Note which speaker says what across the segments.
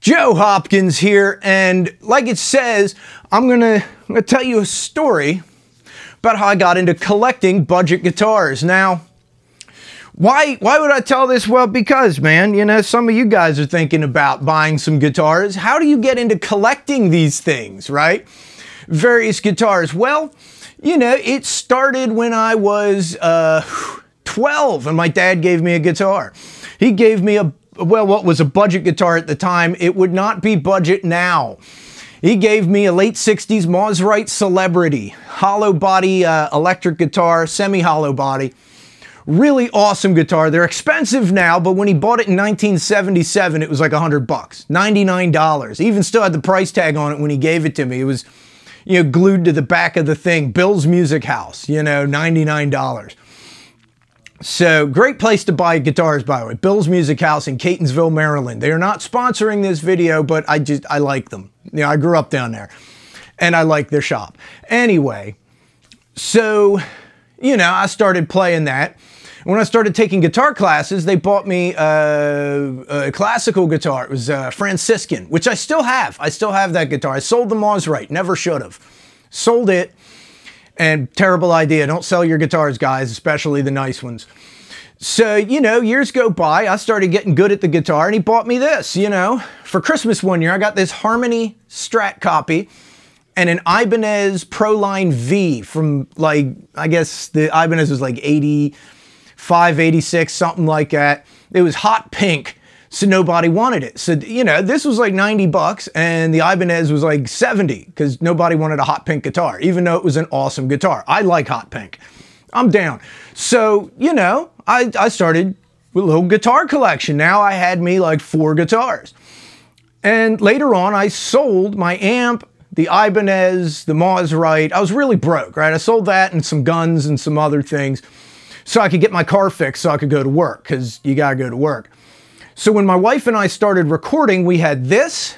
Speaker 1: Joe Hopkins here, and like it says, I'm gonna tell you a story about how I got into collecting budget guitars. Now, why would I tell this? Well, because, man, you know, some of you guys are thinking about buying some guitars. How do you get into collecting these things, right? Various guitars. Well, you know, it started when I was 12 and my dad gave me a guitar. He gave me what was a budget guitar at the time. It would not be budget now. He gave me a late 60s Mosrite Celebrity, hollow body electric guitar, semi-hollow body. Really awesome guitar. They're expensive now, but when he bought it in 1977, it was like $100, $99. He even still had the price tag on it when he gave it to me. It was, you know, glued to the back of the thing. Bill's Music House, you know, $99. So, great place to buy guitars, by the way. Bill's Music House in Catonsville, Maryland. They are not sponsoring this video, but I like them. You know, I grew up down there, and I like their shop. Anyway, so, you know, I started playing that. When I started taking guitar classes, they bought me a classical guitar. It was Franciscan, which I still have. I still have that guitar. I sold the Mosrite. Never should have. Sold it. And terrible idea. Don't sell your guitars, guys, especially the nice ones. So, you know, years go by, I started getting good at the guitar, and he bought me this, you know. For Christmas one year, I got this Harmony Strat copy and an Ibanez Proline V from, like, I guess the Ibanez was like 85, 86, something like that. It was hot pink. So nobody wanted it. So, you know, this was like 90 bucks and the Ibanez was like 70 because nobody wanted a hot pink guitar, even though it was an awesome guitar. I like hot pink. I'm down. So, you know, I started with a little guitar collection. Now I had me like 4 guitars. And later on, I sold my amp, the Ibanez, the Mosrite. I was really broke, right? I sold that and some guns and some other things so I could get my car fixed so I could go to work, because you gotta go to work. So when my wife and I started recording, we had this,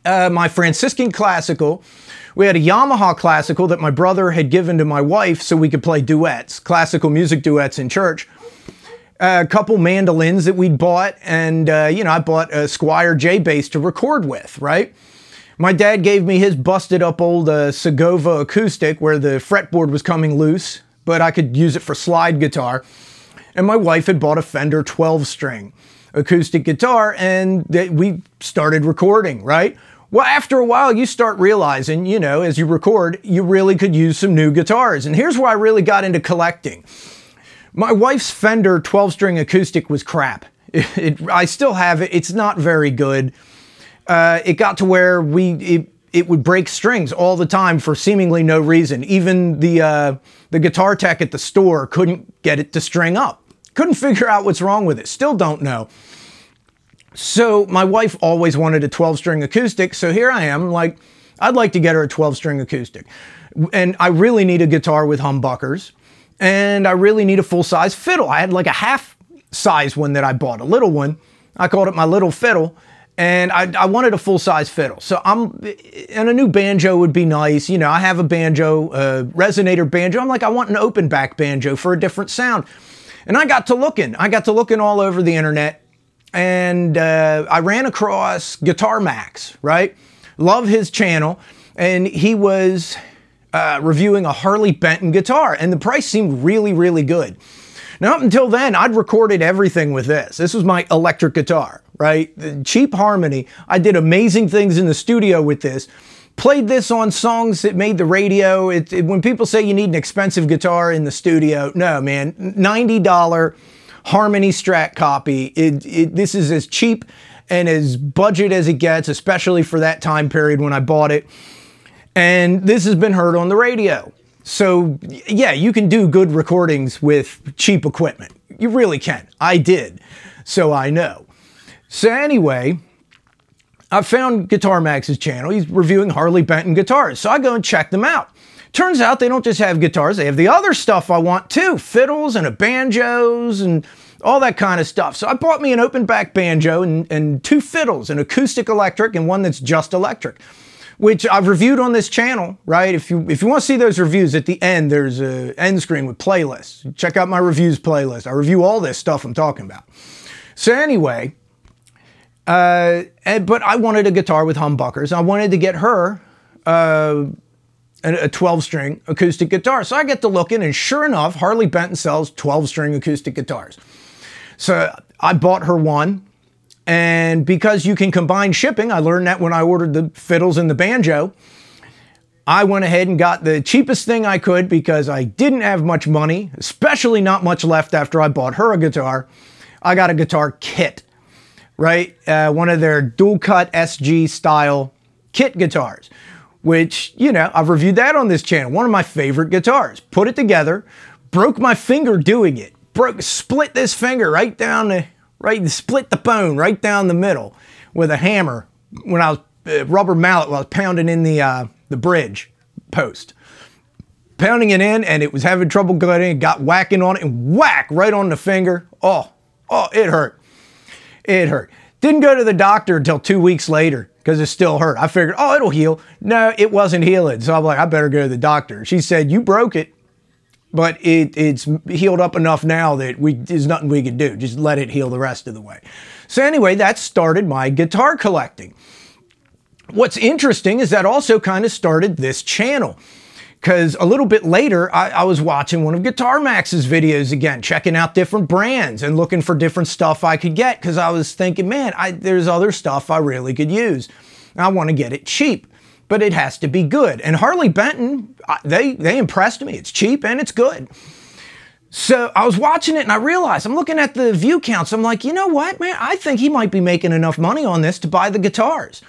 Speaker 1: my Franciscan Classical. We had a Yamaha Classical that my brother had given to my wife so we could play duets, classical music duets in church. A couple mandolins that we'd bought, and, you know, I bought a Squier J bass to record with, right? My dad gave me his busted up old Segovia acoustic where the fretboard was coming loose, but I could use it for slide guitar. And my wife had bought a Fender 12-string acoustic guitar, and we started recording, right? Well, after a while, you start realizing, you know, as you record, you really could use some new guitars. And here's where I really got into collecting. My wife's Fender 12-string acoustic was crap. I still have it. It's not very good. It got to where it would break strings all the time for seemingly no reason. Even the guitar tech at the store couldn't get it to string up. Couldn't figure out what's wrong with it. Still don't know. So my wife always wanted a 12-string acoustic. So here I am, like, I'd like to get her a 12-string acoustic. And I really need a guitar with humbuckers. And I really need a full-size fiddle. I had like a half-size one that I bought, a little one. I called it my little fiddle. And I wanted a full-size fiddle. So and a new banjo would be nice. You know, I have a banjo, a resonator banjo. I'm like, I want an open back banjo for a different sound. And I got to looking all over the internet, and I ran across Guitar Max, right? Love his channel, and he was reviewing a Harley Benton guitar, and the price seemed really, really good. Now, up until then, I'd recorded everything with this. This was my electric guitar, right? The cheap Harmony. I did amazing things in the studio with this. Played this on songs that made the radio. When people say you need an expensive guitar in the studio, no, man. $90 Harmony Strat copy. This is as cheap and as budget as it gets, especially for that time period when I bought it. And this has been heard on the radio. So, yeah, you can do good recordings with cheap equipment. You really can. I did. So I know. So anyway, I found Guitar Max's channel. He's reviewing Harley Benton guitars. So I go and check them out. Turns out they don't just have guitars, they have the other stuff I want too. Fiddles and banjos and all that kind of stuff. So I bought me an open back banjo and 2 fiddles, an acoustic electric and one that's just electric, which I've reviewed on this channel, right? If you want to see those reviews, at the end, there's an end screen with playlists. Check out my reviews playlist. I review all this stuff I'm talking about. So anyway, But I wanted a guitar with humbuckers. I wanted to get her a 12-string acoustic guitar. So I get to looking, and sure enough, Harley Benton sells 12-string acoustic guitars. So I bought her one, and because you can combine shipping, I learned that when I ordered the fiddles and the banjo, I went ahead and got the cheapest thing I could because I didn't have much money, especially not much left after I bought her a guitar. I got a guitar kit, right? One of their dual cut SG style kit guitars, which, you know, I've reviewed that on this channel. One of my favorite guitars. Put it together, broke my finger doing it. Split this finger right down split the bone right down the middle with a hammer when I was rubber mallet while I was pounding in the bridge post. Pounding it in, and it was having trouble getting, got whacking on it, and whack right on the finger. Oh, it hurt. It hurt. Didn't go to the doctor until 2 weeks later because it still hurt. I figured, oh, it'll heal. No, it wasn't healing. So I'm like, I better go to the doctor. She said, you broke it, but it's healed up enough now that there's nothing we can do. Just let it heal the rest of the way. So anyway, that started my guitar collecting. What's interesting is that also kind of started this channel, because a little bit later, I was watching one of Guitar Max's videos again, checking out different brands and looking for different stuff I could get, because I was thinking, man, there's other stuff I really could use. I want to get it cheap, but it has to be good. And Harley Benton, they impressed me. It's cheap and it's good. So I was watching it and I realized, I'm looking at the view counts. I'm like, you know what, man, I think he might be making enough money on this to buy the guitars.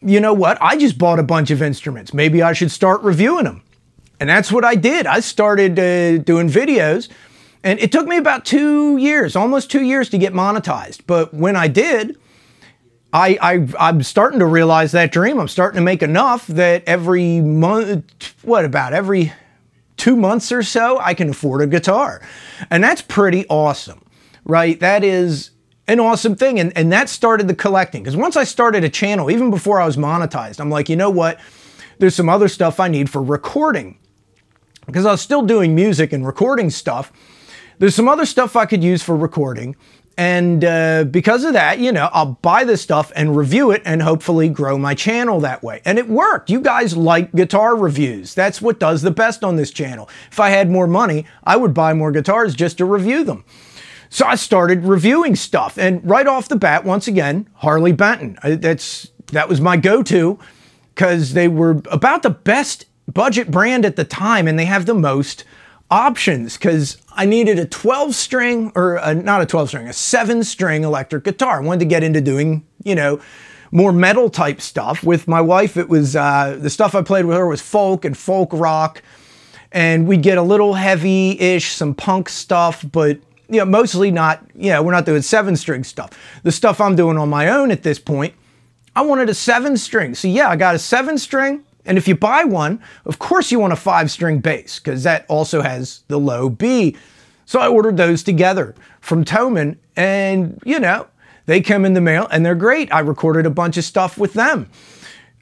Speaker 1: You know what? I just bought a bunch of instruments. Maybe I should start reviewing them. And that's what I did. I started doing videos, and it took me about 2 years, almost 2 years to get monetized. But when I did, I'm starting to realize that dream. I'm starting to make enough that every month, every 2 months or so, I can afford a guitar. And that's pretty awesome, right? That is an awesome thing. And that started the collecting. Because once I started a channel, even before I was monetized, I'm like, you know what? There's some other stuff I need for recording. Because I was still doing music and recording stuff. There's some other stuff I could use for recording. And because of that, you know, I'll buy this stuff and review it and hopefully grow my channel that way. And it worked. You guys like guitar reviews. That's what does the best on this channel. If I had more money, I would buy more guitars just to review them. So I started reviewing stuff, and right off the bat, once again, Harley Benton. That was my go-to, because they were about the best budget brand at the time, and they have the most options, because I needed a 12-string, or not a 12-string, a 7-string electric guitar. I wanted to get into doing, you know, more metal type stuff. With my wife, it was, the stuff I played with her was folk and folk rock, and we'd get a little heavy-ish, some punk stuff, but you know, mostly not, you know, we're not doing 7-string stuff. The stuff I'm doing on my own at this point, I wanted a 7-string. So yeah, I got a 7-string. And if you buy one, of course you want a 5-string bass, because that also has the low B. So I ordered those together from Thomann, and you know, they come in the mail and they're great. I recorded a bunch of stuff with them.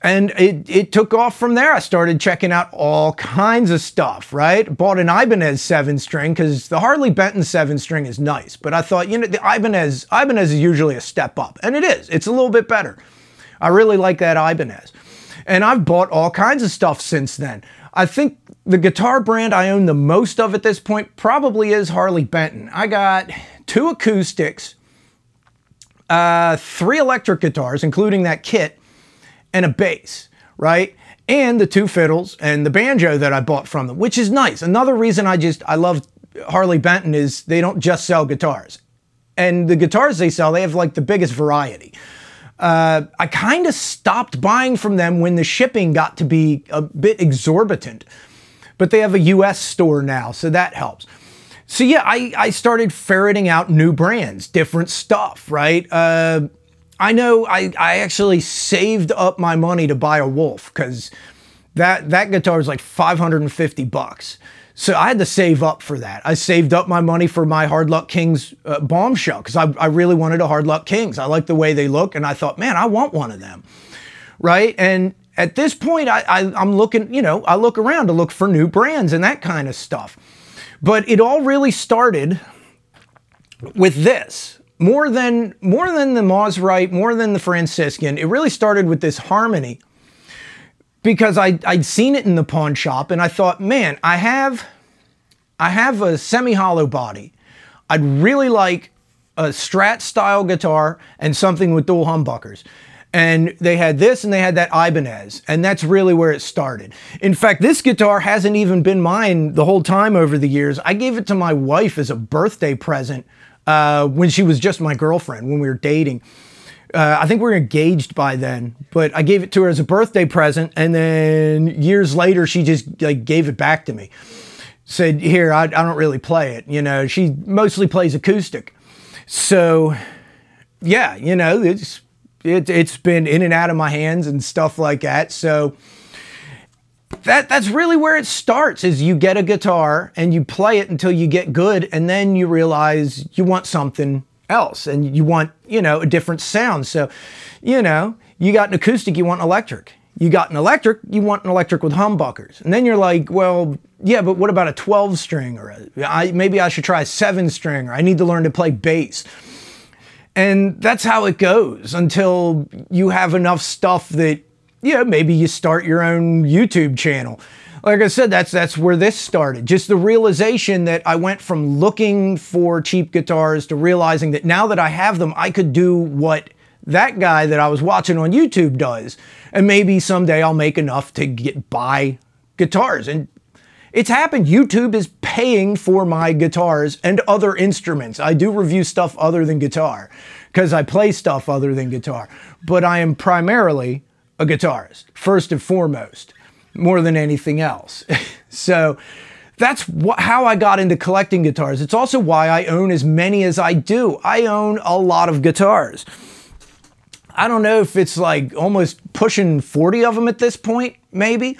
Speaker 1: And it took off from there. I started checking out all kinds of stuff, right? Bought an Ibanez 7-string, because the Harley Benton 7-string is nice. But I thought, you know, the Ibanez is usually a step up. And it is. It's a little bit better. I really like that Ibanez. And I've bought all kinds of stuff since then. I think the guitar brand I own the most of at this point probably is Harley Benton. I got 2 acoustics, 3 electric guitars, including that kit, and a bass, right? And the 2 fiddles and the banjo that I bought from them, which is nice. Another reason I love Harley Benton is they don't just sell guitars. And the guitars they sell, they have like the biggest variety. I kind of stopped buying from them when the shipping got to be a bit exorbitant. But they have a US store now, so that helps. So yeah, I started ferreting out new brands, different stuff, right? I know I actually saved up my money to buy a Wolf, because that guitar is like 550 bucks. So I had to save up for that. I saved up my money for my Hard Luck Kings bombshell, because I really wanted a Hard Luck Kings. I like the way they look, and I thought, man, I want one of them, right? And at this point, I'm looking, you know, I look around to look for new brands and that kind of stuff. But it all really started with this. more than the Maserite, more than the Franciscan. It really started with this Harmony, because I'd seen it in the pawn shop and I thought, man, I have a semi-hollow body. I'd really like a Strat style guitar and something with dual humbuckers. And they had this and they had that Ibanez, and that's really where it started. In fact, this guitar hasn't even been mine the whole time over the years. I gave it to my wife as a birthday present when she was just my girlfriend, when we were dating. I think we were engaged by then, but I gave it to her as a birthday present, and then years later, she just like gave it back to me. Said, here, I don't really play it. You know, she mostly plays acoustic. So, yeah, you know, it's been in and out of my hands and stuff like that. So that's really where it starts, is you get a guitar and you play it until you get good, and then you realize you want something else and you want, you know, a different sound. So, you know, you got an acoustic, you want an electric. You got an electric, you want an electric with humbuckers. And then you're like, well, yeah, but what about a 12 string? Or maybe I should try a 7 string, or I need to learn to play bass. And that's how it goes until you have enough stuff that, you know, maybe you start your own YouTube channel. Like I said, that's where this started. Just the realization that I went from looking for cheap guitars to realizing that now that I have them, I could do what that guy that I was watching on YouTube does. And maybe someday I'll make enough to buy guitars. And it's happened. YouTube is paying for my guitars and other instruments. I do review stuff other than guitar because I play stuff other than guitar. But I am primarily a guitarist, first and foremost, more than anything else. So that's how I got into collecting guitars. It's also why I own as many as I do. I own a lot of guitars. I don't know if it's like almost pushing 40 of them at this point, maybe.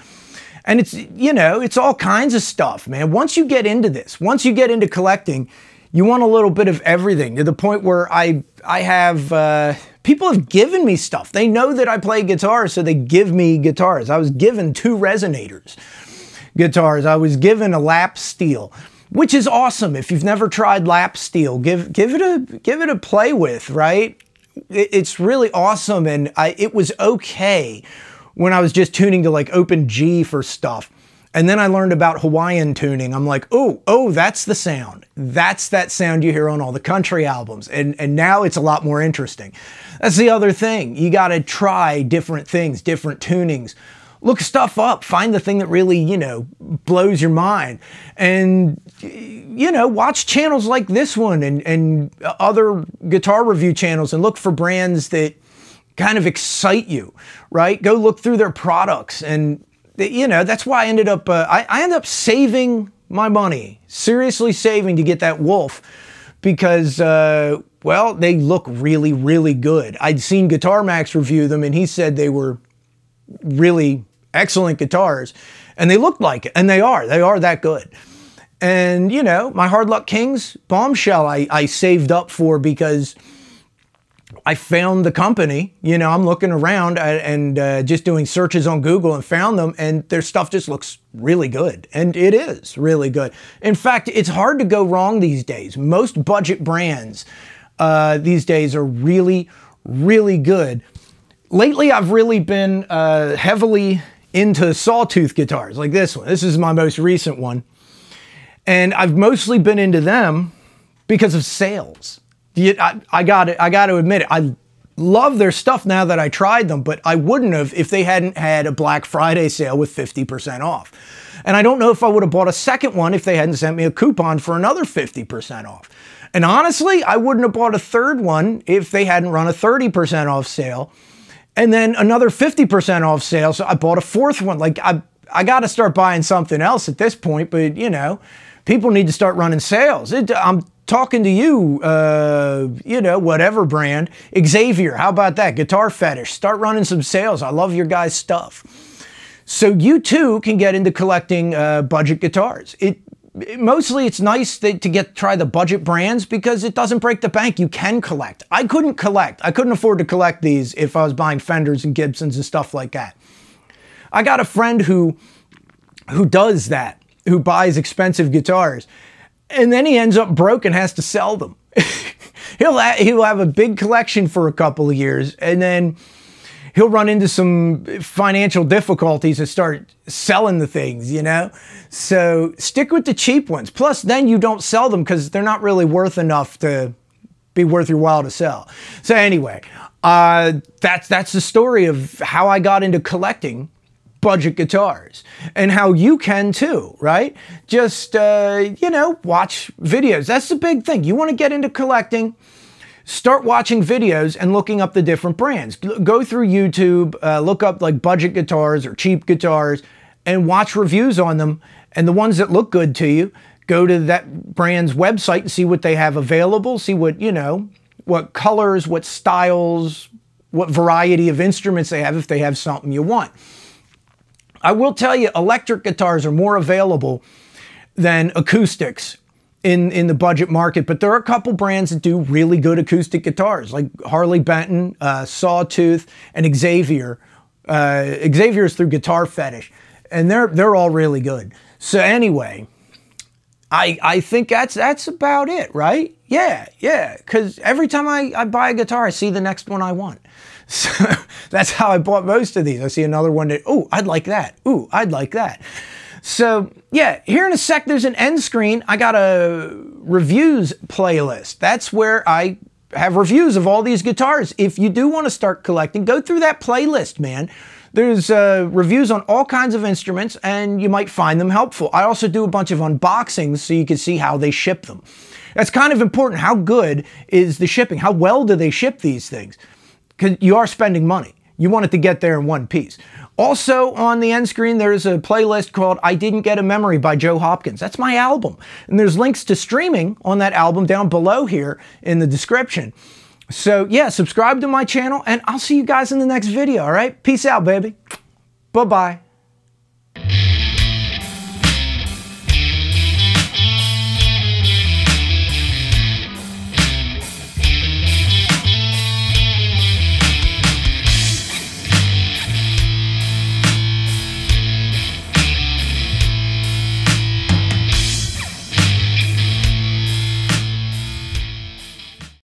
Speaker 1: And it's, you know, it's all kinds of stuff, man. Once you get into this, once you get into collecting, you want a little bit of everything, to the point where I have, people have given me stuff. They know that I play guitar, so they give me guitars. I was given 2 Resonators guitars. I was given a lap steel, which is awesome. If you've never tried lap steel, give it a play with, right? It's really awesome. And it was okay when I was just tuning to like open G for stuff. And then I learned about Hawaiian tuning. I'm like, oh, that's the sound. That's that sound you hear on all the country albums. And now it's a lot more interesting. That's the other thing. You got to try different things, different tunings. Look stuff up. Find the thing that really, you know, blows your mind. And, you know, watch channels like this one and other guitar review channels, and look for brands that kind of excite you, right? Go look through their products. And, you know, that's why I ended up, I ended up saving my money, seriously saving to get that Wolf, because, well, they look really, really good. I'd seen Guitar Max review them, and he said they were really excellent guitars, and they looked like it, and they are that good. And, you know, my Hard Luck Kings Bombshell I saved up for, because I found the company. You know, I'm looking around and just doing searches on Google, and found them, and their stuff just looks really good. And it is really good. In fact, it's hard to go wrong these days. Most budget brands these days are really, really good. Lately, I've really been heavily into sawtooth guitars, like this one. This is my most recent one. And I've mostly been into them because of sales. I got to admit it. I love their stuff now that I tried them, but I wouldn't have if they hadn't had a Black Friday sale with 50% off. And I don't know if I would have bought a second one if they hadn't sent me a coupon for another 50% off. And honestly, I wouldn't have bought a third one if they hadn't run a 30% off sale. And then another 50% off sale, so I bought a fourth one. Like, I got to start buying something else at this point, but, you know, people need to start running sales. I'm talking to you, you know, whatever brand. Xavier, how about that? Guitar Fetish, start running some sales. I love your guys' stuff. So you too can get into collecting budget guitars. Mostly it's nice to try the budget brands, because it doesn't break the bank. You can collect. I couldn't collect. I couldn't afford to collect these if I was buying Fenders and Gibsons and stuff like that. I got a friend who does that, who buys expensive guitars, and then he ends up broke and has to sell them. he'll have a big collection for a couple of years, and then he'll run into some financial difficulties and start selling the things, you know? So stick with the cheap ones. Plus, then you don't sell them because they're not really worth enough to be worth your while to sell. So anyway, that's the story of how I got into collecting budget guitars, and how you can too, right? Just, you know, watch videos. That's the big thing. You want to get into collecting, start watching videos and looking up the different brands. Go through YouTube, look up like budget guitars or cheap guitars and watch reviews on them. And the ones that look good to you, go to that brand's website and see what they have available, see what, you know, what colors, what styles, what variety of instruments they have if they have something you want. I will tell you, electric guitars are more available than acoustics in the budget market, but there are a couple brands that do really good acoustic guitars, like Harley Benton, Sawtooth, and Xavier. Xavier is through Guitar Fetish, and they're all really good. So anyway, I think that's about it, right? Yeah, because every time I buy a guitar, I see the next one I want. So that's how I bought most of these. I see another one that, oh, I'd like that. Ooh, I'd like that. So yeah, here in a sec, there's an end screen. I got a reviews playlist. That's where I have reviews of all these guitars. If you do want to start collecting, go through that playlist, man. There's reviews on all kinds of instruments, and you might find them helpful. I also do a bunch of unboxings so you can see how they ship them. That's kind of important. How good is the shipping? How well do they ship these things? Because you are spending money. You want it to get there in one piece. Also on the end screen, there's a playlist called I Didn't Get a Memory by Joe Hopkins. That's my album. And there's links to streaming on that album down below here in the description. So yeah, subscribe to my channel, and I'll see you guys in the next video, all right? Peace out, baby. Bye-bye.